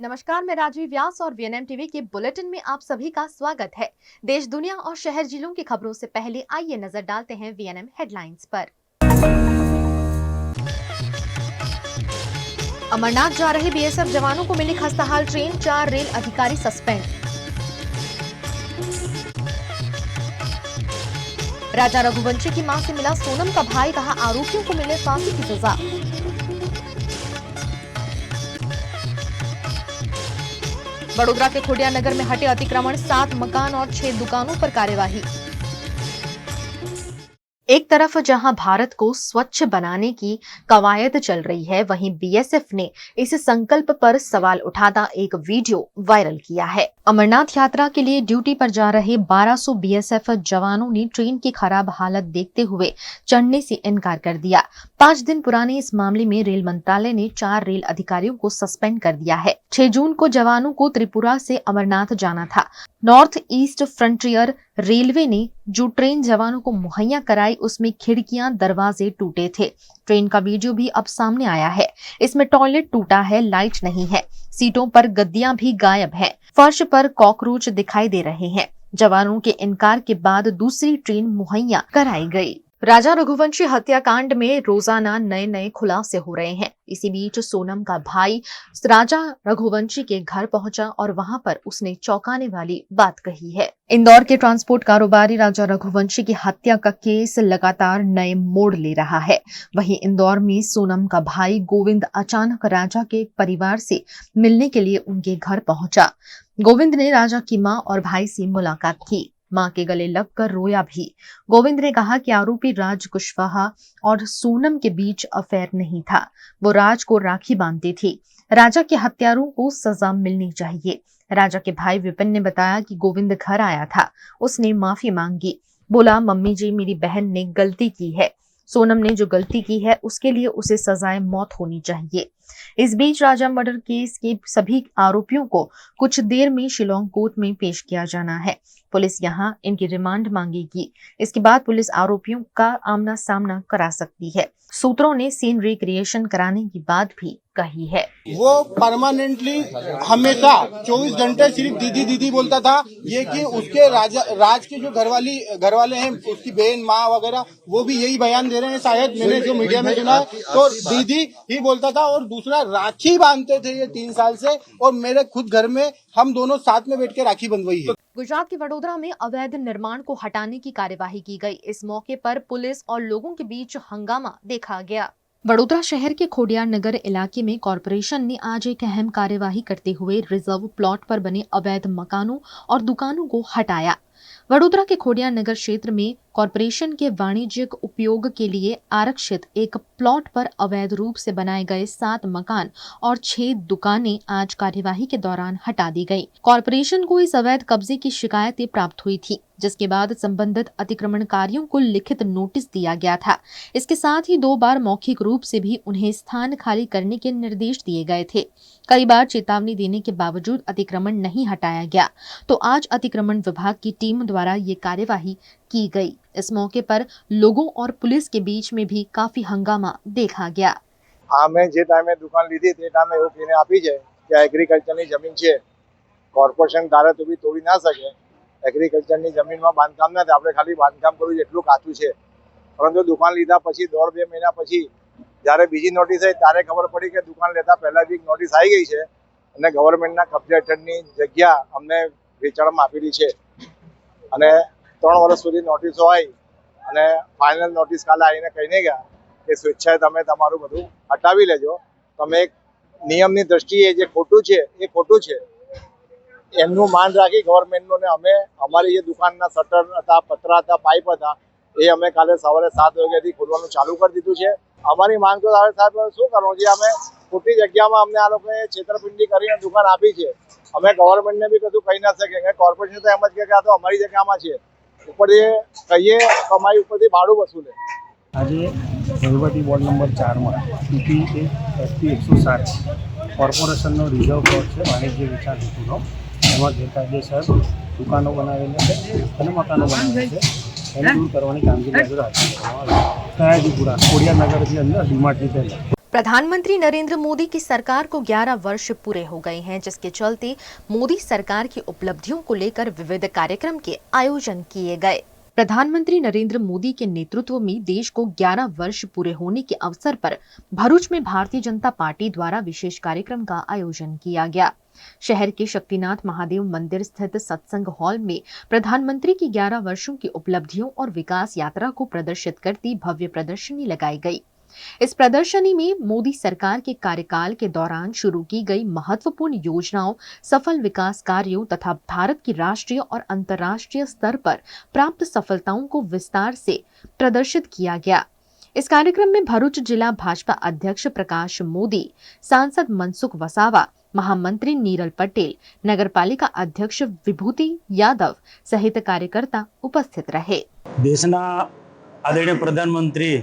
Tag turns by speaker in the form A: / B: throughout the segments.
A: नमस्कार, मैं राजवी व्यास और वीएनएम टीवी के बुलेटिन में आप सभी का स्वागत है। देश, दुनिया और शहर जिलों की खबरों से पहले आइए नजर डालते हैं वीएनएम हेडलाइंस पर। अमरनाथ जा रहे बीएसएफ जवानों को मिली खस्ताहाल ट्रेन, 4 रेल अधिकारी सस्पेंड। राजा रघुवंशी की मां से मिला सोनम का भाई, कहा आरोपियों को मिले फांसी की सजा। वडोदरा के खोडिया नगर में हटे अतिक्रमण, 7 मकान और 6 दुकानों पर कार्यवाही। एक तरफ जहां भारत को स्वच्छ बनाने की कवायद चल रही है, वहीं बीएसएफ ने इस संकल्प पर सवाल उठाता एक वीडियो वायरल किया है। अमरनाथ यात्रा के लिए ड्यूटी पर जा रहे 1200 बीएसएफ जवानों ने ट्रेन की खराब हालत देखते हुए चढ़ने से इनकार कर दिया। 5 दिन पुराने इस मामले में रेल मंत्रालय ने 4 रेल अधिकारियों को सस्पेंड कर दिया है। 6 जून को जवानों को त्रिपुरा से अमरनाथ जाना था। नॉर्थ ईस्ट फ्रंटियर रेलवे ने जो ट्रेन जवानों को मुहैया कराई, उसमें खिड़कियां, दरवाजे टूटे थे। ट्रेन का वीडियो भी अब सामने आया है। इसमें टॉयलेट टूटा है, लाइट नहीं है, सीटों पर गद्दियां भी गायब हैं, फर्श पर कॉकरोच दिखाई दे रहे हैं। जवानों के इनकार के बाद दूसरी ट्रेन मुहैया कराई गई। राजा रघुवंशी हत्याकांड में रोजाना नए नए खुलासे हो रहे हैं। इसी बीच सोनम का भाई राजा रघुवंशी के घर पहुंचा और वहां पर उसने चौंकाने वाली बात कही है। इंदौर के ट्रांसपोर्ट कारोबारी राजा रघुवंशी की हत्या का केस लगातार नए मोड़ ले रहा है। वहीं इंदौर में सोनम का भाई गोविंद अचानक राजा के परिवार से मिलने के लिए उनके घर पहुंचा। गोविंद ने राजा की मां और भाई से मुलाकात की, मां के गले लगकर रोया भी। गोविंद ने कहा कि आरोपी राज कुशवाहा और सोनम के बीच अफेयर नहीं था, वो राज को राखी बांधती थी। राजा के हत्यारों को सजा मिलनी चाहिए। राजा के भाई विपिन ने बताया कि गोविंद घर आया था, उसने माफी मांगी, बोला मम्मी जी मेरी बहन ने गलती की है, सोनम ने जो गलती की है उसके लिए उसे सजाए मौत होनी चाहिए। इस बीच राजा मर्डर केस के सभी आरोपियों को कुछ देर में शिलोंग कोर्ट में पेश किया जाना है। पुलिस यहां इनकी रिमांड मांगेगी। इसके बाद पुलिस आरोपियों का आमना सामना करा सकती है। सूत्रों ने सीन रिक्रिएशन कराने की बात भी कही है।
B: वो परमानेंटली हमेशा 24 घंटे सिर्फ दीदी दीदी बोलता था। ये कि उसके राज के जो घर वाले हैं, उसकी बहन माँ वगैरह, वो भी यही बयान दे रहे हैं। शायद मैंने जो मीडिया में सुना है तो दीदी ही बोलता था और दूसरा राखी बांधते थे ये 3 साल से। और मेरे खुद घर में हम दोनों साथ में बैठ के राखी बंधवाई है।
A: गुजरात के वडोदरा में अवैध निर्माण को हटाने की कार्यवाही की गई। इस मौके पर पुलिस और लोगों के बीच हंगामा देखा गया। वडोदरा शहर के खोडिया नगर इलाके में कॉरपोरेशन ने आज एक अहम कार्यवाही करते हुए रिजर्व प्लॉट पर बने अवैध मकानों और दुकानों को हटाया। वडोदरा के खोडिया नगर क्षेत्र में कॉरपोरेशन के वाणिज्यिक उपयोग के लिए आरक्षित एक प्लॉट पर अवैध रूप से बनाए गए 7 मकान और 6 दुकानें आज कार्यवाही के दौरान हटा दी गई। कॉरपोरेशन को इस अवैध कब्जे की शिकायतें प्राप्त हुई थी, जिसके बाद संबंधित अतिक्रमणकारियों को लिखित नोटिस दिया गया था। इसके साथ ही 2 बार मौखिक रूप से भी उन्हें स्थान खाली करने के निर्देश दिए गए थे। कई बार चेतावनी देने के बावजूद अतिक्रमण नहीं हटाया गया, तो आज अतिक्रमण विभाग की टीम द्वारा ये कार्यवाही की गई। इस मौके पर लोगों और पुलिस के बीच में भी काफी हंगामा देखा गया।
C: અમે જે ટાઈમે દુકાન લીધી તે ટાઈમે એવું કહીને આપી છે કે એગ્રીકલ્ચરની જમીન છે, કોર્પોરેશન ધારે તો બી તોડી ના શકે। એગ્રીકલ્ચરની જમીનમાં બાંધકામ નથી, આપણે ખાલી બાંધકામ કરવું એટલું કાચું છે। પરંતુ દુકાન લીધા પછી 1.5-2 મહિના પછી જ્યારે બીજી નોટિસ આવી ત્યારે ખબર પડી કે દુકાન લેતા પહેલા બી નોટિસ આવી ગઈ છે અને ગવર્મેન્ટના કબજા હેઠળની જગ્યા અમને વેચાણમાં આપેલી છે અને 3 વર્ષ સુધી નોટિસો આવી અને ફાઇનલ નોટિસ કાલે આવીને કહીને ગયા કે સ્વેચ્છાએ તમે તમારું બધું હટાવી લેજો। તમે એક નિયમની દ્રષ્ટિએ જે ખોટું છે એ ખોટું છે, એમનું માન રાખી ગવર્મેન્ટનું ને અમે અમારી જે દુકાનના શટર હતા, પતરા હતા, પાઇપ હતા, એ અમે કાલે સવારે 7 વાગ્યાથી ખોલવાનું ચાલુ કરી દીધું છે। અમારી માંગ તો સાહેબ શું કરવું છે, અમે ખોટી જગ્યામાં અમને આ લોકોએ છેતરપિંડી કરીને દુકાન આપી છે। અમે ગવર્મેન્ટને બી કશું કહી ના શકીએ, કોર્પોરેશન તો એમ જ કે આ તો અમારી જગ્યામાં છે, ઉપર એ કહીએ કમાઈ ઉપરથી ભાડું વસૂલે।
D: આજે વહીવટી બોર્ડ નંબર 4 માં PP 107 કોર્પોરેશનનો રિઝર્વ પ્લોટ છે વાણિજ્ય વિકાસ હેતુનો। એમાં ગેરકાયદેસર દુકાનો બનાવેલી છે અને મકાનો બનાવેલા છે, એને દૂર કરવાની કામગીરી આગળ હાથ ધરવામાં આવી। સયાજીપુરા ખોડિયા નગરની અંદર ડીમાર્ટની પહેલાં
A: प्रधानमंत्री नरेंद्र मोदी की सरकार को 11 वर्ष पूरे हो गए हैं, जिसके चलते मोदी सरकार की उपलब्धियों को लेकर विविध कार्यक्रम के आयोजन किए गए। प्रधानमंत्री नरेंद्र मोदी के नेतृत्व में देश को 11 वर्ष पूरे होने के अवसर पर भरूच में भारतीय जनता पार्टी द्वारा विशेष कार्यक्रम का आयोजन किया गया। शहर के शक्तिनाथ महादेव मंदिर स्थित सत्संग हॉल में प्रधानमंत्री की 11 वर्षों की उपलब्धियों और विकास यात्रा को प्रदर्शित करती भव्य प्रदर्शनी लगाई गई। इस प्रदर्शनी में मोदी सरकार के कार्यकाल के दौरान शुरू की गई महत्वपूर्ण योजनाओं, सफल विकास कार्यों तथा भारत की राष्ट्रीय और अंतर्राष्ट्रीय स्तर पर प्राप्त सफलताओं को विस्तार से प्रदर्शित किया गया। इस कार्यक्रम में भरूच जिला भाजपा अध्यक्ष प्रकाश मोदी, सांसद मनसुख वसावा, महामंत्री नीरल पटेल, नगरपालिका अध्यक्ष विभूति यादव सहित कार्यकर्ता उपस्थित रहे।
E: देशना आदरणीय प्रधानमंत्री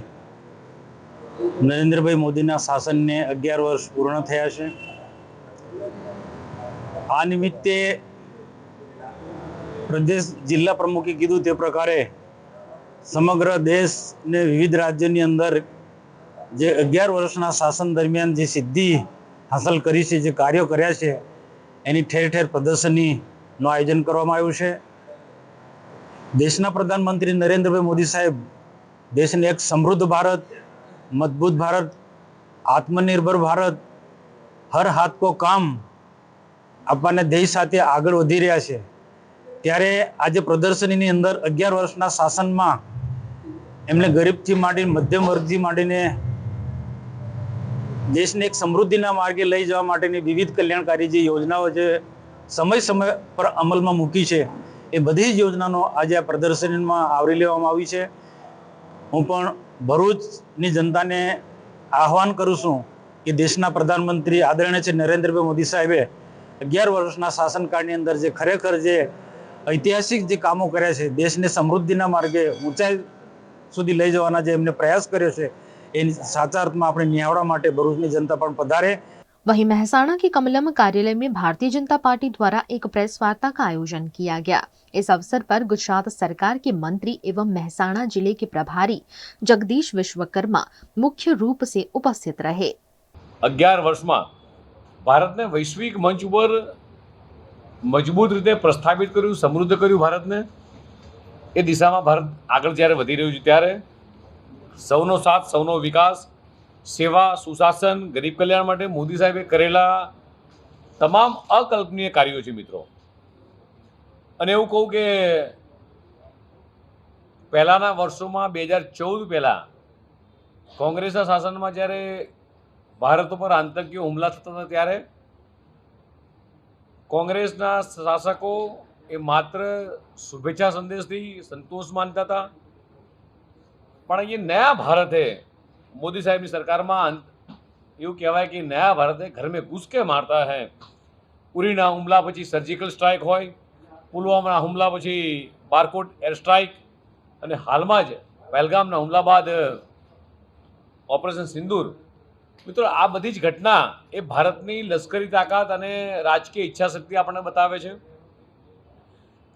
E: नरेंद्रभाई मोदीना शासनने 11 वर्ष पूर्ण थया छे। आ निमित्ते प्रदेश जिल्ला प्रमुखे कीधुं ते प्रकारे समग्र देश ने विविध राज्योनी अंदर जे 11 वर्षना शासन दरमियान जे सिद्धि हासिल करी छे, जे कार्यो कर्या छे, एनी ठेर ठेर प्रदर्शनीनुं आयोजन करवामां आव्युं छे। देशना प्रधानमंत्री नरेंद्रभाई मोदी साहेब देशने एक समृद्ध भारत, मजबूत भारत, आत्मनिर्भर भारत, हर हाथ को काम आपवाना देश साथे आगळ वधी रह्या छे। त्यारे आज प्रदर्शनीनी अंदर 11 वर्षना शासनमां एमणे गरीबथी માંડીને मध्यम वर्गथी માંડીને देशने एक समृद्धिना मार्गे लई जवा माटेनी विविध कल्याणकारी जे योजनाओ जे समय समय पर अमलमां मूकी छे, ए बधी ज योजनानो आज आ प्रदर्शनीमां आवरी लेवामां आवी छे। हूँ पण भरूचनी जनताने आह्वान करूँ छूं कि देशना प्रधानमंत्री आदरणीय श्री नरेंद्रभाई मोदी साहेबे 11 वर्षना शासनकाळनी अंदर जे खरेखर जे ऐतिहासिक जे कामो कर्या छे, देशने समृद्धिना मार्गे ऊंचाई सुधी लई जवाना जे एमणे प्रयास कर्यो छे, एनी साचा अर्थमां आपणे निहाळवा माटे भरूचनी जनता पण पधारे।
A: वहीं मेहसाणा के कमलम कार्यालय में भारतीय जनता पार्टी द्वारा एक प्रेस वार्ता का आयोजन किया गया। इस अवसर पर गुजरात सरकार के मंत्री एवं मेहसाणा जिले के प्रभारी जगदीश विश्वकर्मा मुख्य रूप से उपस्थित रहे।
F: 11 वर्षમાં ભારતને વૈશ્વિક મંચ ઉપર મજબૂત રીતે પ્રસ્થાપિત કર્યું, સમૃદ્ધ કર્યું ભારતને। એ દિશામાં ભારત આગળ જ્યારે વધી રહ્યું છે ત્યારે સૌનો સાથ, સૌનો વિકાસ, સેવા, સુશાસન, ગરીબ કલ્યાણ માટે મોદી સાહેબે કરેલા તમામ અકલ્પનીય કાર્યો છે મિત્રો। અને એવું કહું કે પહેલાંના વર્ષોમાં 2014 પહેલાં કોંગ્રેસના શાસનમાં જ્યારે ભારત ઉપર આતંકીય હુમલા થતા હતા ત્યારે કોંગ્રેસના શાસકો એ માત્ર શુભેચ્છા સંદેશથી સંતોષ માનતા હતા। પણ ये नया भारत है, मोदी साहब की सरकार में એવું કહેવાય કે નયા ભારતે ઘર में घुस के मारता है। ઉરીના હુમલા પછી સર્જિકલ સ્ટ્રાઇક હોય, પુલવામાના હુમલા પછી બારકોટ એર સ્ટ્રાઇક અને હાલમાં જ પહેલગામના હુમલા બાદ ઓપરેશન સિંદૂર। મિત્રો આ બધી જ ઘટના એ ભારતની લશ્કરી તાકાત અને રાજકીય ઈચ્છાશક્તિ આપણને બતાવે છે।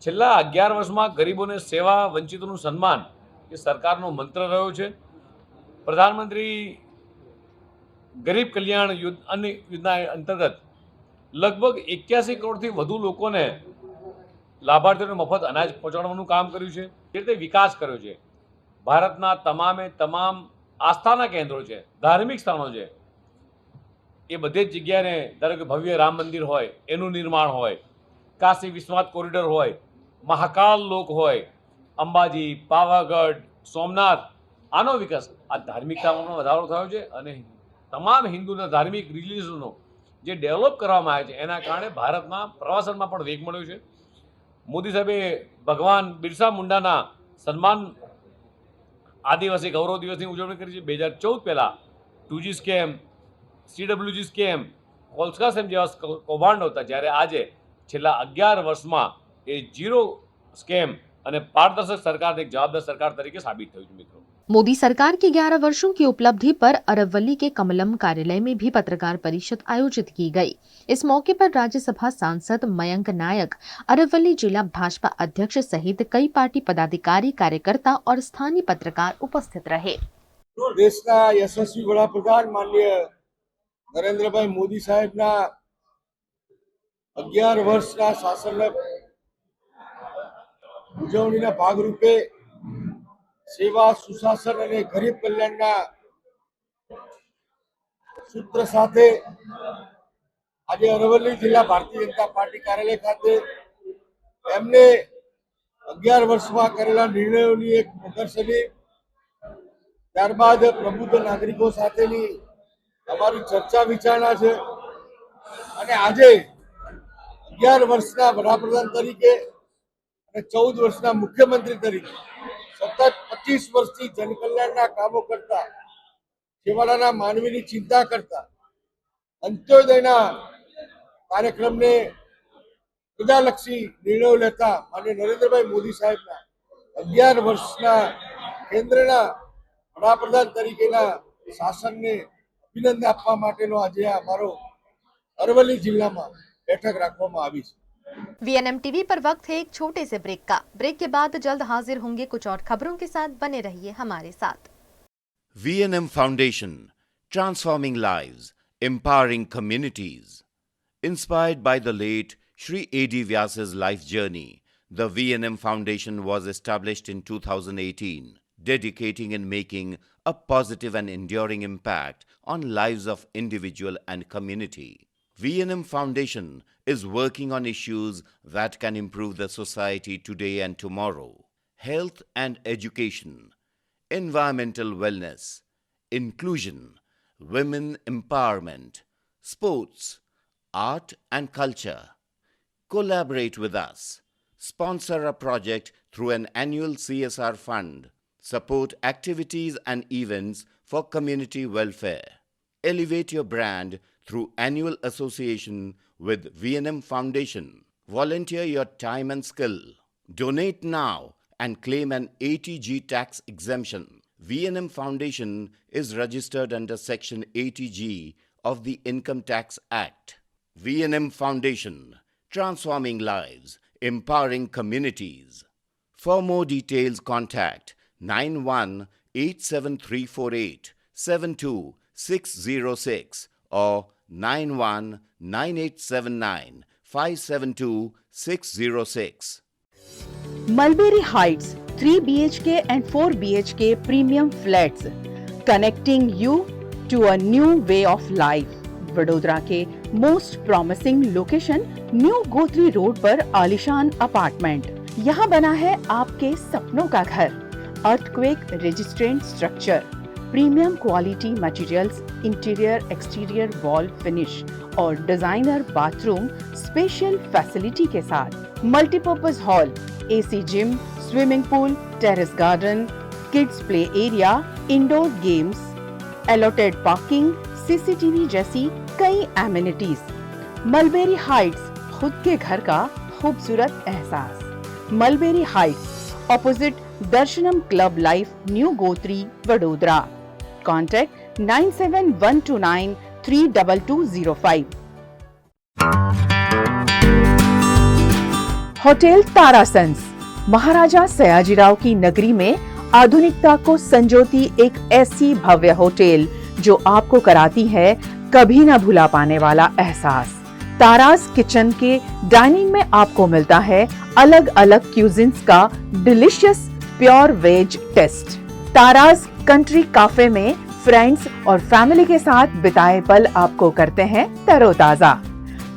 F: છેલ્લા 11 વર્ષમાં ગરીબોને સેવા, વંચિતોનું સન્માન એ સરકારનો મંત્ર રહ્યો છે। પ્રધાનમંત્રી ગરીબ કલ્યાણ અન્ન યોજના અંતર્ગત લગભગ 81 કરોડથી વધુ લોકોને લાભાર્થીઓને મફત અનાજ પહોંચાડવાનું કામ કર્યું છે। જે રીતે વિકાસ કર્યો છે, ભારતના તમામે તમામ આસ્થાના કેન્દ્રો છે, ધાર્મિક સ્થાનો છે, એ બધે જ જગ્યાએ ધારો કે ભવ્ય રામ મંદિર હોય એનું નિર્માણ હોય, કાશી વિશ્વનાથ કોરિડોર હોય, મહાકાલ લોક હોય, અંબાજી, પાવાગઢ, સોમનાથ, આનો વિકાસ, આ ધાર્મિકતામાં વધારો થયો છે। અને તમામ હિન્દુના ધાર્મિક રિલિજનો જે ડેવલપ કરવામાં આવ્યા છે એના કારણે ભારતમાં પ્રવાસનમાં પણ વેગ મળ્યો છે। મોદી સાહેબે ભગવાન બિરસા મુંડાના સન્માન આદિવાસી ગૌરવ દિવસની ઉજવણી કરી છે। 2014 પહેલાં 2G સ્કેમ, CWG સ્કેમ, કોલસા સ્કેમ જેવા કૌભાંડો હતા, જ્યારે આજે છેલ્લા 11 વર્ષમાં એ ઝીરો સ્કેમ અને પારદર્શક સરકાર એક જવાબદાર સરકાર તરીકે સાબિત થયું છે મિત્રો।
A: मोदी सरकार की 11 वर्षों की उपलब्धि पर अरवली के कमलम कार्यालय में भी पत्रकार परिषद आयोजित की गई। इस मौके पर राज्यसभा सांसद मयंक नायक, अरवली जिला भाजपा अध्यक्ष सहित कई पार्टी पदाधिकारी, कार्यकर्ता और स्थानीय पत्रकार उपस्थित रहे।
G: દેશના યશસ્વી વડાપ્રધાન માનનીય નરેન્દ્રભાઈ મોદી સાહેબના 11 વર્ષના શાસનના ઉજવણીના ભાગરૂપે સેવા સુશાસન અને ગરીબ કલ્યાણના સૂત્ર સાથે આજે અરવલ્લી જિલ્લા ભારતીય જનતા પાર્ટી કાર્યાલય ખાતે એમને 11 વર્ષમાં કરેલા નિર્ણયોની એક પ્રદર્શની, ત્યારબાદ પ્રબુદ્ધ નાગરિકો સાથેની અમારી ચર્ચા વિચારણા છે અને આજે 11 વર્ષના વડાપ્રધાન તરીકે અને 14 વર્ષના મુખ્યમંત્રી તરીકે સતત 25 વર્ષથી જનકલ્યાણના કામો કરતા, છેવાડાના માનવીની ચિંતા કરતા, અંત્યોદયના કાર્યક્રમને પ્રજાલક્ષી નિર્ણયો લેતા માનનીય નરેન્દ્રભાઈ મોદી સાહેબના 11 વર્ષના કેન્દ્રના વડાપ્રધાન તરીકેના શાસનને અભિનંદન આપવા માટેનો આજે આ અમારો અરવલ્લી જિલ્લામાં બેઠક રાખવામાં આવી છે।
A: VNM टीवी पर वक्त है एक छोटे से ब्रेक का। ब्रेक के बाद जल्द हाजिर होंगे कुछ और खबरों के साथ, बने रहिए हमारे साथ।
H: VNM Foundation, transforming lives, empowering communities. Inspired by the late Shri A.D. Vyas's life journey, the VNM Foundation was established in 2018, dedicating and making a positive and enduring impact on lives of individual and community. VNM Foundation is working on issues that can improve the society today and tomorrow: health and education, environmental wellness, inclusion, women empowerment, sports, art and culture. Collaborate with us. Sponsor a project through an annual CSR fund. Support activities and events for community welfare. Elevate your brand through annual association with VNM Foundation. Volunteer your time and skill. Donate now and claim an 80G tax exemption. VNM Foundation is registered under Section 80G of the Income Tax Act. VNM Foundation, transforming lives, empowering communities. For more details, contact 918734872606 or 919879572606.
I: Mulberry Heights 3 BHK and 4 BHK premium flats, connecting you to a new way of life. Vadodara के most promising location new Gotri road पर आलिशान apartment. यहाँ बना है आपके सपनों का घर। Earthquake resistant structure, premium quality materials, interior exterior wall finish और डिजाइनर बाथरूम स्पेशल फैसिलिटी के साथ। Multipurpose hall, AC gym, swimming pool, terrace garden, kids play area, indoor games, allotted parking, CCTV जैसी कई एमिनिटीज। मलबेरी हाइट्स, खुद के घर का खूबसूरत एहसास। Mulberry heights, opposite Darshanam club life, new Gotri, Vadodara. Contact 9712932205। Hotel Tarasons, Maharaja Sayajirao की नगरी में आधुनिकता को संजोती एक ऐसी भव्य होटल जो आपको कराती है कभी न भुला पाने वाला एहसास। तारास किचन के डाइनिंग में आपको मिलता है अलग अलग क्यूजिन्स का delicious pure veg taste. Taras country cafe में फ्रेंड्स और फैमिली के साथ बिताए पल आपको करते हैं तरोताजा।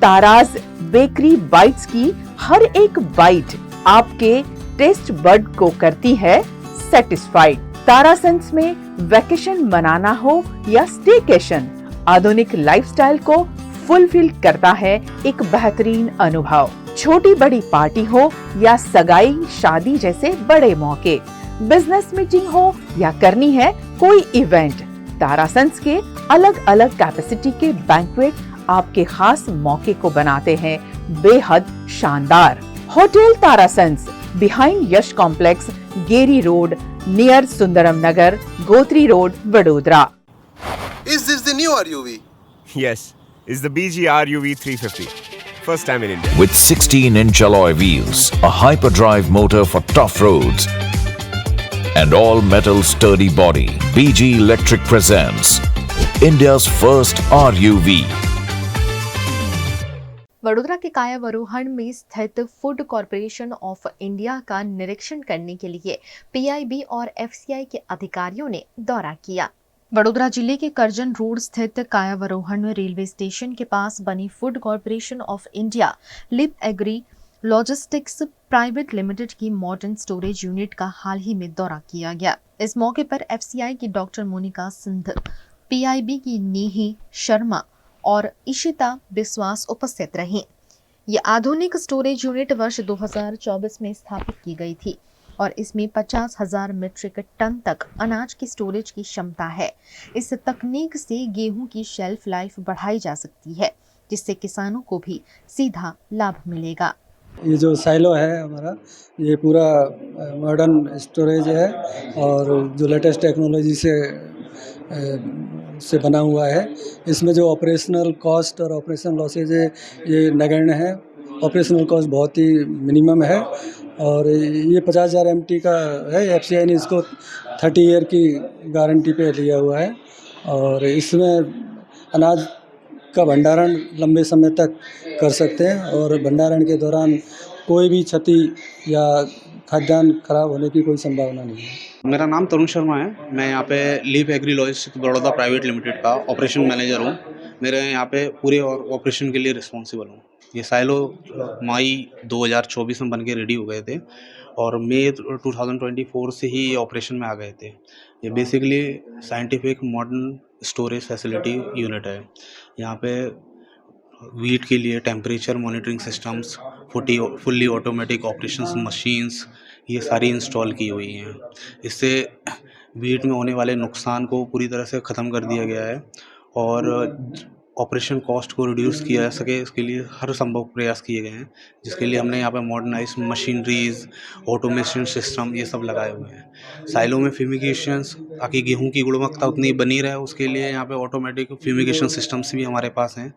I: तारास बेकरी बाइट्स की हर एक बाइट आपके टेस्ट बड को करती है सेटिस्फाइड। तारासंस में वैकेशन मनाना हो या स्टेकेशन, आधुनिक लाइफस्टाइल को फुलफिल करता है एक बेहतरीन अनुभव। छोटी बड़ी पार्टी हो या सगाई शादी जैसे बड़े मौके, बिजनेस मीटिंग हो या करनी है कोई इवेंट, तारासंस के अलग अलग कैपेसिटी के बैंक्वेट आपके खास मौके को बनाते हैं बेहद शानदार। Hotel Tarasons, behind Yash complex, Geri road, near Sundaram Nagar, Gotri road, Vadodara.
J: Is this the new RUV?
K: Yes, it's the BG RUV 350. First time in India.
L: With 16-inch alloy wheels, a hyperdrive motor for tough roads, and all metal sturdy body. BG Electric presents India's first RUV.
A: Vadodara के कायावरोहण में स्थित food corporation of India का निरीक्षण करने के लिए PIB और FCI के अधिकारियों ने दौरा किया। वडोदरा जिले के करजन रोड स्थित कायावरोहण रेलवे स्टेशन के पास बनी food corporation of India Leap Agri Logistics private limited की मॉडर्न स्टोरेज यूनिट का हाल ही में दौरा किया गया। इस मौके पर एफसीआई की डॉक्टर मोनिका सिंध, पीआईबी की नेही शर्मा और इशिता विश्वास उपस्थित रहीं। ये आधुनिक स्टोरेज यूनिट वर्ष 2024 में स्थापित की गई थी और इसमें 50,000 मीट्रिक टन तक अनाज की स्टोरेज की क्षमता है। इस तकनीक से गेहूं की शेल्फ लाइफ बढ़ाई जा सकती है, जिससे किसानों को भी सीधा लाभ मिलेगा।
M: ये जो साइलो है हमारा, ये पूरा मॉडर्न स्टोरेज है और जो लेटेस्ट टेक्नोलॉजी से बना हुआ है। इसमें जो ऑपरेशनल कॉस्ट और ऑपरेशन लॉसेज है ये नगण्य है। ऑपरेशनल कॉस्ट बहुत ही मिनिमम है और ये 50,000 MT का है। एफसीआई ने इसको 30 ईयर की गारंटी पे लिया हुआ है और इसमें अनाज का भंडारण लंबे समय तक कर सकते हैं और भंडारण के दौरान कोई भी क्षति या खाद्यान्न खराब होने की कोई संभावना नहीं है।
N: मेरा नाम तरुण शर्मा है। मैं यहाँ पे Leap Agri Logistics Baroda private limited का ऑपरेशन मैनेजर हूँ। मेरे यहाँ पे पूरे ऑपरेशन के लिए रिस्पॉन्सिबल हूँ। ये साइलो मई 2024 में बन के रेडी हो गए थे और मई 2024 से ही ये ऑपरेशन में आ गए थे। ये basically scientific modern storage facility unit है। यहाँ पे वीट के लिए temperature monitoring systems, fully automatic operations machines, ये सारी इंस्टॉल की हुई हैं। इससे वीट में होने वाले नुकसान को पूरी तरह से ख़त्म कर दिया गया है और ऑपरेशन कॉस्ट को रिड्यूस किया जा सके, इसके लिए हर संभव प्रयास किए गए हैं, जिसके लिए हमने यहाँ पे मॉडर्नाइज मशीनरीज, ऑटोमेशन सिस्टम ये सब लगाए हुए हैं। साइलो में फ्यूमिगेशंस, ताकि गेहूं की गुणवत्ता उतनी बनी रहे, उसके लिए यहाँ पे ऑटोमेटिक फ्यूमिगेशन सिस्टम्स भी हमारे पास हैं,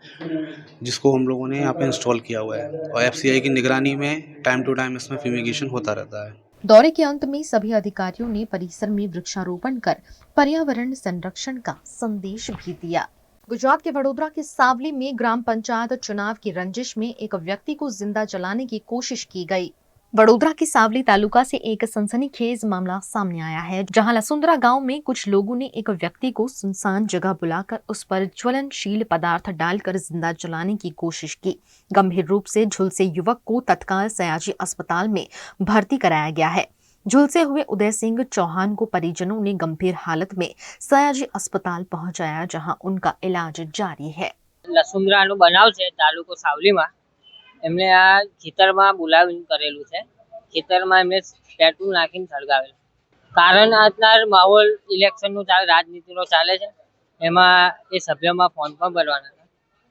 N: जिसको हम लोगों ने यहाँ पे इंस्टॉल किया हुआ है और एफसीआई की निगरानी में टाइम टू टाइम इसमें फ्यूमिगेशन होता रहता है।
A: दौरे के अंत में सभी अधिकारियों ने परिसर में वृक्षारोपण कर पर्यावरण संरक्षण का संदेश भी दिया। गुजरात के वडोदरा के सावली में ग्राम पंचायत चुनाव की रंजिश में एक व्यक्ति को जिंदा जलाने की कोशिश की गई। वडोदरा के सावली तालुका से एक सनसनीखेज मामला सामने आया है, जहां लसुंदरा गांव में कुछ लोगों ने एक व्यक्ति को सुनसान जगह बुलाकर उस पर ज्वलनशील पदार्थ डालकर जिंदा जलाने की कोशिश की। गंभीर रूप से झुलसे युवक को तत्काल सयाजी अस्पताल में भर्ती कराया गया है। झुलसे हुए उदय सिंह चौहान को परिजनों ने गंभीर हालत में सयाजी अस्पताल पहुंचाया, जहां उनका इलाज जारी है।
O: લસુંદરાનો બનાવ છે તાલુકો સાવલીમાં। એમને આ ખેતરમાં બોલાવીને કરેલું છે। ખેતરમાં એમને પેટ્રોલ નાખીને સળગાવેલું। કારણ આજના માહોલ ઇલેક્શનનો ચાલે, રાજનીતિનો ચાલે છે, એમાં એ સભ્યમાં ફોર્મ પણ ભરવાના હતા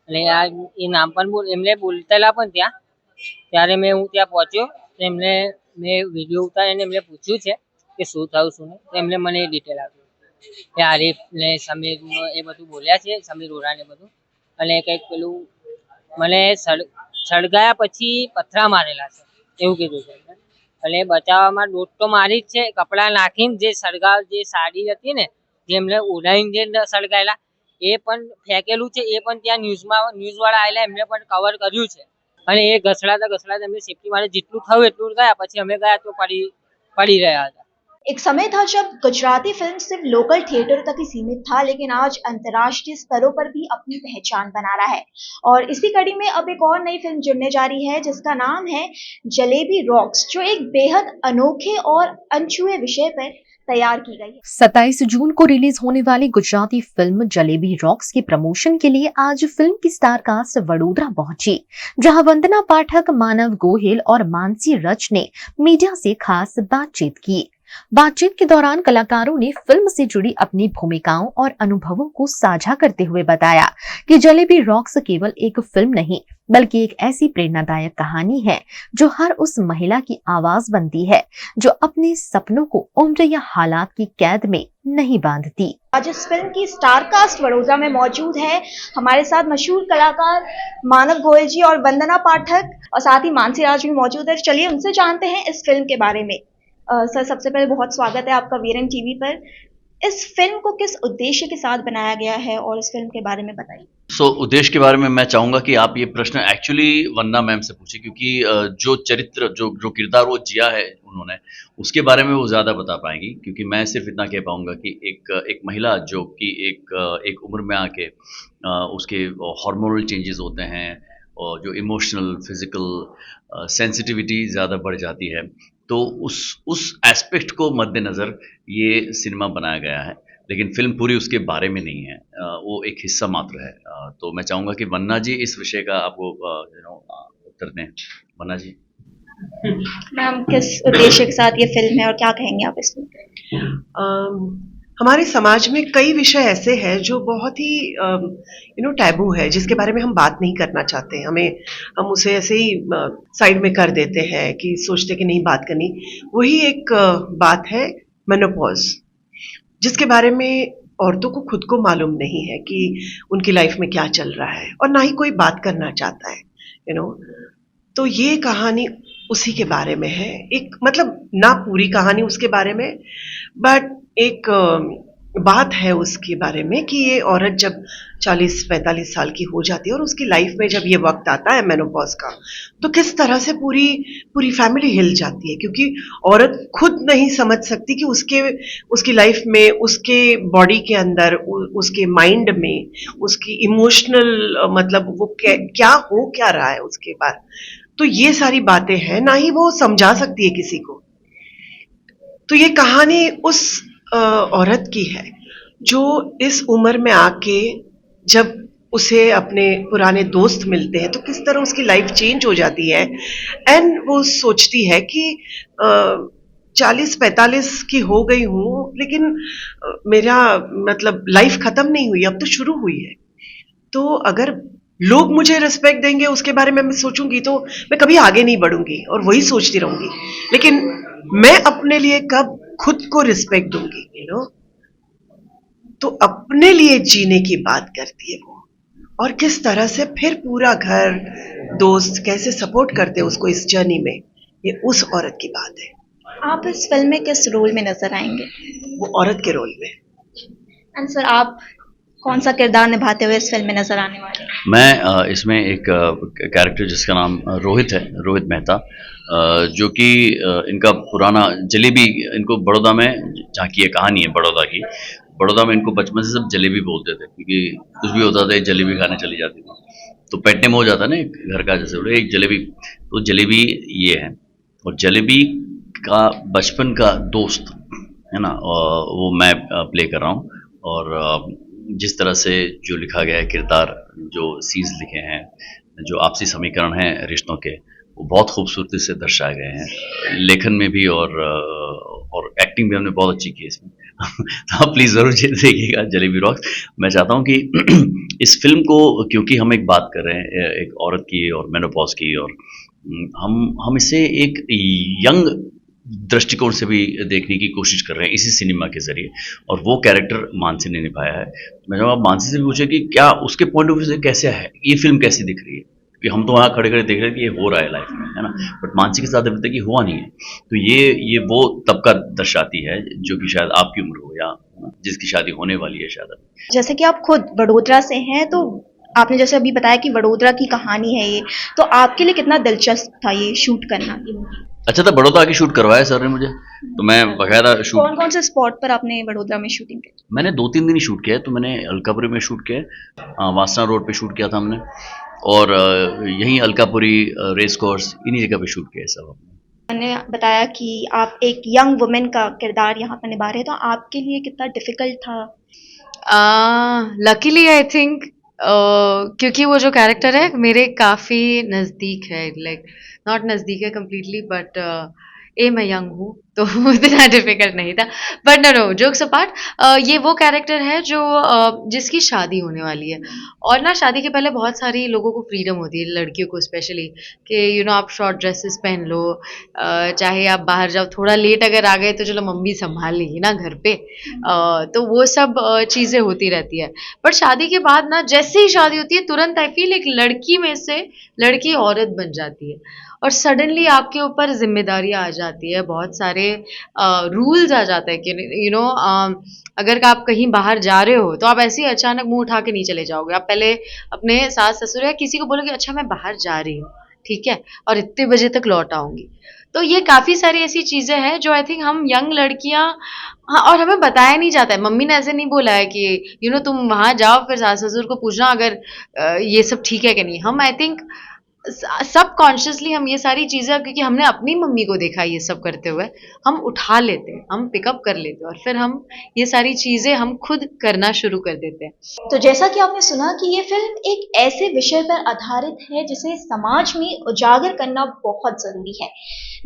O: અને આ એ નામ પણ એમને બોલતેલા પણ ત્યાં, ત્યારે હું ત્યાં પહોંચ્યો તો એમને મેં વિડીયો ઉતારીને એમને પૂછ્યું છે કે શું થયું શું નહીં, તો એમને મને ડિટેલ આપી કે આરીફ ને સમીર એ બધું બોલ્યા છે, સમીર ઓરા ને બધું, અને કંઈક પેલું મને સળગાયા પછી પથરા મારેલા છે એવું કીધું છે અને બચાવવામાં દોટ તો મારી જ છે। કપડાં નાખીને જે જે સાડી હતી ને, જે એમને ઉડાઈને જે સળગાયેલા એ પણ ફેંકેલું છે, એ પણ ત્યાં ન્યૂઝવાળા આવેલા એમને પણ કવર કર્યું છે અને એ ઘસડાતા એમને સેફટી માટે જેટલું થયું એટલું ગયા, પછી અમે ગયા તો પડી રહ્યા હતા।
P: एक समय था जब गुजराती फिल्म सिर्फ लोकल थिएटर तक ही सीमित था, लेकिन आज अंतर्राष्ट्रीय स्तरों पर भी अपनी पहचान बना रहा है और इसी कड़ी में अब एक और नई फिल्म जुड़ने जा रही है, जिसका नाम है जलेबी रॉक्स, जो एक बेहद अनोखे और अनछुए विषय पर तैयार की गई है।
A: 27 जून को रिलीज होने वाली गुजराती फिल्म जलेबी रॉक्स के प्रमोशन के लिए आज फिल्म की स्टार कास्ट वडोदरा पहुंची, जहां वंदना पाठक, मानव गोहिल और मानसी रच ने मीडिया से खास बातचीत की। बातचीत के दौरान कलाकारों ने फिल्म से जुड़ी अपनी भूमिकाओं और अनुभवों को साझा करते हुए बताया कि जलेबी रॉक्स केवल एक फिल्म नहीं, बल्कि एक ऐसी प्रेरणादायक कहानी है जो हर उस महिला की आवाज बनती है जो अपने सपनों को उम्र या हालात की कैद में नहीं बांधती।
P: आज इस फिल्म की स्टार कास्ट वडोदरा में मौजूद है। हमारे साथ मशहूर कलाकार मानव गोयल जी और वंदना पाठक और साथ ही मानसी राज भी मौजूद है। चलिए उनसे जानते हैं इस फिल्म के बारे में। सर सबसे पहले बहुत स्वागत है आपका वीरन टीवी पर। इस फिल्म को किस उद्देश्य के साथ बनाया गया है और इस फिल्म के बारे में बताइए।
Q: उद्देश्य के बारे में मैं चाहूँगा कि आप ये प्रश्न एक्चुअली वंदना मैम से पूछें, क्योंकि जो चरित्र जो किरदार वो जिया है उन्होंने, उसके बारे में वो ज़्यादा बता पाएंगी। क्योंकि मैं सिर्फ इतना कह पाऊँगा कि एक महिला जो कि एक उम्र में आके उसके हार्मोनल चेंजेस होते हैं और जो इमोशनल फिजिकल सेंसिटिविटी ज़्यादा बढ़ जाती है, तो उस एस्पेक्ट को मद्देनज़र ये सिनेमा बनाया गया है। लेकिन फिल्म पूरी उसके बारे में नहीं है, वो एक हिस्सा मात्र है। तो मैं चाहूँगा कि वन्ना जी इस विषय का आपको उत्तर दें। वन्ना जी।
P: मैम किस उद्देश्य के साथ ये फिल्म है और क्या कहेंगे आप इसमें?
R: हमारे समाज में कई विषय ऐसे हैं जो बहुत ही टैबू है, जिसके बारे में हम बात नहीं करना चाहते। हम उसे ऐसे ही साइड में कर देते हैं कि सोचते कि नहीं बात करनी। वही एक बात है मेनोपॉज, जिसके बारे में औरतों को खुद को मालूम नहीं है कि उनकी लाइफ में क्या चल रहा है, और ना ही कोई बात करना चाहता है। तो ये कहानी उसी के बारे में है। एक मतलब ना पूरी कहानी उसके बारे में, बट एक बात है उसके बारे में कि ये औरत जब 40-45 साल की हो जाती है और उसकी लाइफ में जब ये वक्त आता है मेनोपॉज का, तो किस तरह से पूरी फैमिली हिल जाती है। क्योंकि औरत खुद नहीं समझ सकती कि उसकी लाइफ में, उसके बॉडी के अंदर, उसके माइंड में, उसकी इमोशनल मतलब वो क्या रहा है उसके बाद। तो ये सारी बातें हैं, ना ही वो समझा सकती है किसी को। तो ये कहानी उस औरत की है जो इस उम्र में आके जब उसे अपने पुराने दोस्त मिलते हैं तो किस तरह उसकी लाइफ चेंज हो जाती है। एंड वो सोचती है कि 40-45 की हो गई हूँ, लेकिन मेरा मतलब लाइफ खत्म नहीं हुई, अब तो शुरू हुई है। तो अगर लोग मुझे रिस्पेक्ट देंगे उसके बारे में मैं सोचूंगी तो मैं कभी आगे नहीं बढ़ूंगी और वही सोचती रहूंगी। लेकिन मैं अपने लिए कब खुद को रिस्पेक्ट दूंगी, तो अपने लिए जीने की बात करती है वो, और किस तरह से फिर पूरा घर, दोस्त कैसे सपोर्ट करते हैं उसको इस जर्नी में, ये उस औरत की बात है।
P: आप इस फिल्म में किस रोल में नजर आएंगे?
R: वो औरत के रोल में।
P: एंड सर आप कौन सा किरदार निभाते हुए इस फिल्म में नजर आने वाले?
Q: मैं इसमें एक कैरेक्टर जिसका नाम रोहित है, रोहित मेहता, जो कि इनका पुराना जलेबी, इनको बड़ौदा में, जहाँ की ये कहानी है बड़ौदा की, बड़ौदा में इनको बचपन से सब जलेबी बोलते थे, क्योंकि कुछ भी होता था जलेबी खाने चली जाती थी। तो पेट नेम हो जाता ना एक घर का, जैसे बोले एक जलेबी, तो जलेबी ये है। और जलेबी का बचपन का दोस्त है ना, वो मैं प्ले कर रहा हूँ। और जिस तरह से जो लिखा गया है किरदार, जो सीन्स लिखे हैं, जो आपसी समीकरण हैं रिश्तों के, वो बहुत खूबसूरती से दर्शाए गए हैं लेखन में भी, और एक्टिंग भी हमने बहुत अच्छी की है इसमें। तो आप प्लीज़ ज़रूर देखिएगा जलेबी रॉक्स। मैं चाहता हूँ कि इस फिल्म को, क्योंकि हम एक बात कर रहे हैं एक औरत की और मेनोपॉज की, और हम इसे एक यंग दृष्टिकोण से भी देखने की कोशिश कर रहे हैं इसी सिनेमा के जरिए, और वो कैरेक्टर मानसी ने निभाया है। मैं जब आप मानसी से भी पूछे कि क्या उसके पॉइंट ऑफ व्यू से कैसे है ये फिल्म, कैसी दिख रही है, कि हम तो वहाँ खड़े खड़े देख रहे हैं कि ये हो रहा है लाइफ में, है ना, बट मानसी के साथ अभी तक ये हुआ नहीं है। तो ये वो तबका दर्शाती है जो कि शायद आपकी उम्र हो या जिसकी शादी होने वाली है शायद।
P: जैसे कि आप खुद वडोदरा से हैं, तो आपने जैसे अभी बताया कि वडोदरा की कहानी है ये, तो आपके लिए कितना दिलचस्प था ये शूट करना?
Q: अच्छा था, बड़ौदा आके शूट करवाया सर ने मुझे, तो मैं बकायदा शूट।
P: कौन से स्पॉट पर आपने वडोदरा में शूटिंग की?
Q: मैंने 2-3 दिन ही शूट किया है। तो मैंने अलकापुरी में शूट किया, वासना रोड पे शूट किया था हमने, और यहीं अलकापुरी रेस कोर्स, इन्हीं जगह पे शूट किया है सब।
P: मैंने बताया कि आप एक यंग वुमेन का किरदार यहाँ पर निभा रहे हैं, तो आपके लिए कितना डिफिकल्ट था?
S: लकीली आई थिंक क्योंकि वो जो कैरेक्टर है मेरे काफ़ी नज़दीक है, लाइक नॉट नज़दीक है कम्प्लीटली, बट मैं यंग हूँ तो इतना डिफिकल्ट नहीं था। बट नो जोक्स अपार्ट, ये वो कैरेक्टर है जो जिसकी शादी होने वाली है, और ना शादी के पहले बहुत सारी लोगों को फ्रीडम होती है, लड़कियों को स्पेशली, कि आप शॉर्ट ड्रेसेस पहन लो, चाहे आप बाहर जाओ, थोड़ा लेट अगर आ गए तो चलो मम्मी संभाल लेगी ना घर पे, तो वो सब चीज़ें होती रहती है। बट शादी के बाद ना, जैसे ही शादी होती है तुरंत आई फील एक लड़की में से लड़की औरत बन जाती है, और सडनली आपके ऊपर जिम्मेदारी आ जाती है, बहुत सारे रूल्स आ जाते हैं कि अगर आप कहीं बाहर जा रहे हो तो आप ऐसे ही अचानक मुंह उठा के नहीं चले जाओगे। आप पहले अपने सास ससुर या किसी को बोलोगे अच्छा मैं बाहर जा रही हूँ, ठीक है, और इतने बजे तक लौट आऊंगी। तो ये काफ़ी सारी ऐसी चीज़ें हैं जो आई थिंक हम यंग लड़कियां, हाँ, और हमें बताया नहीं जाता है। मम्मी ने ऐसे नहीं बोला है कि तुम वहाँ जाओ फिर सास ससुर को पूछना अगर ये सब ठीक है कि नहीं। हम आई थिंक सब कॉन्शियसली हम ये सारी चीज़ें, क्योंकि हमने अपनी मम्मी को देखा ये सब करते हुए, हम उठा लेते हैं, हम पिकअप कर लेते हैं और फिर हम ये सारी चीज़ें हम खुद करना शुरू कर देते हैं।
P: तो जैसा कि आपने सुना कि ये फिल्म एक ऐसे विषय पर आधारित है जिसे समाज में उजागर करना बहुत जरूरी है।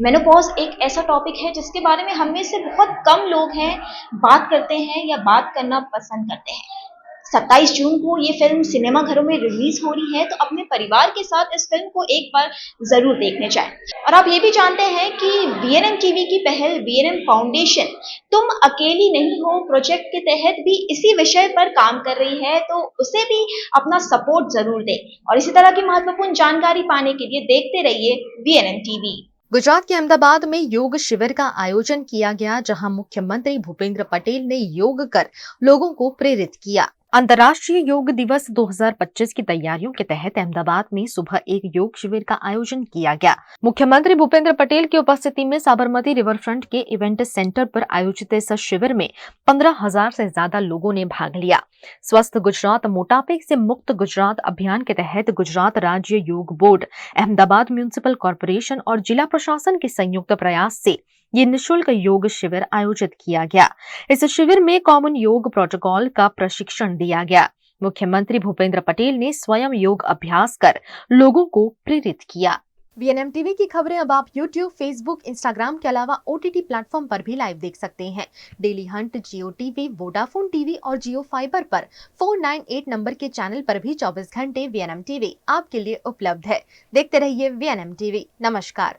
P: मेनोपॉज एक ऐसा टॉपिक है जिसके बारे में हम में से बहुत कम लोग हैं बात करते हैं या बात करना पसंद करते हैं। 27 जून को ये फिल्म सिनेमा घरों में रिलीज हो रही है, तो अपने परिवार के साथ इस फिल्म को एक बार जरूर देखने जाएं। और आप ये भी जानते हैं कि VNM टीवी की पहल VNM फाउंडेशन तुम अकेली नहीं हो प्रोजेक्ट के तहत भी इसी विषय पर काम कर रही है, तो उसे भी अपना सपोर्ट जरूर दें। और इसी तरह की महत्वपूर्ण जानकारी पाने के लिए देखते रहिए VNM टीवी।
A: गुजरात के अहमदाबाद में योग शिविर का आयोजन किया गया, जहां मुख्यमंत्री भूपेंद्र पटेल ने योग कर लोगों को प्रेरित किया। अंतर्राष्ट्रीय योग दिवस 2025 की तैयारियों के तहत अहमदाबाद में सुबह एक योग शिविर का आयोजन किया गया। मुख्यमंत्री भूपेंद्र पटेल की उपस्थिति में साबरमती रिवर फ्रंट के इवेंट सेंटर पर आयोजित इस शिविर में 15,000 से ज्यादा लोगों ने भाग लिया। स्वस्थ गुजरात मोटापे से मुक्त गुजरात अभियान के तहत गुजरात राज्य योग बोर्ड, अहमदाबाद म्युनिसिपल कॉर्पोरेशन और जिला प्रशासन के संयुक्त प्रयास से ये निःशुल्क योग शिविर आयोजित किया गया। इस शिविर में कॉमन योग प्रोटोकॉल का प्रशिक्षण दिया गया। मुख्यमंत्री भूपेंद्र पटेल ने स्वयं योग अभ्यास कर लोगों को प्रेरित किया। VNM टीवी की खबरें अब आप YouTube, Facebook, Instagram के अलावा OTT प्लेटफॉर्म पर भी लाइव देख सकते हैं। डेली हंट, जियो टीवी, वोडाफोन टीवी और जियो फाइबर पर 498 नंबर के चैनल पर भी 24 घंटे VNM टीवी आपके लिए उपलब्ध है। देखते रहिए VNM टीवी। नमस्कार।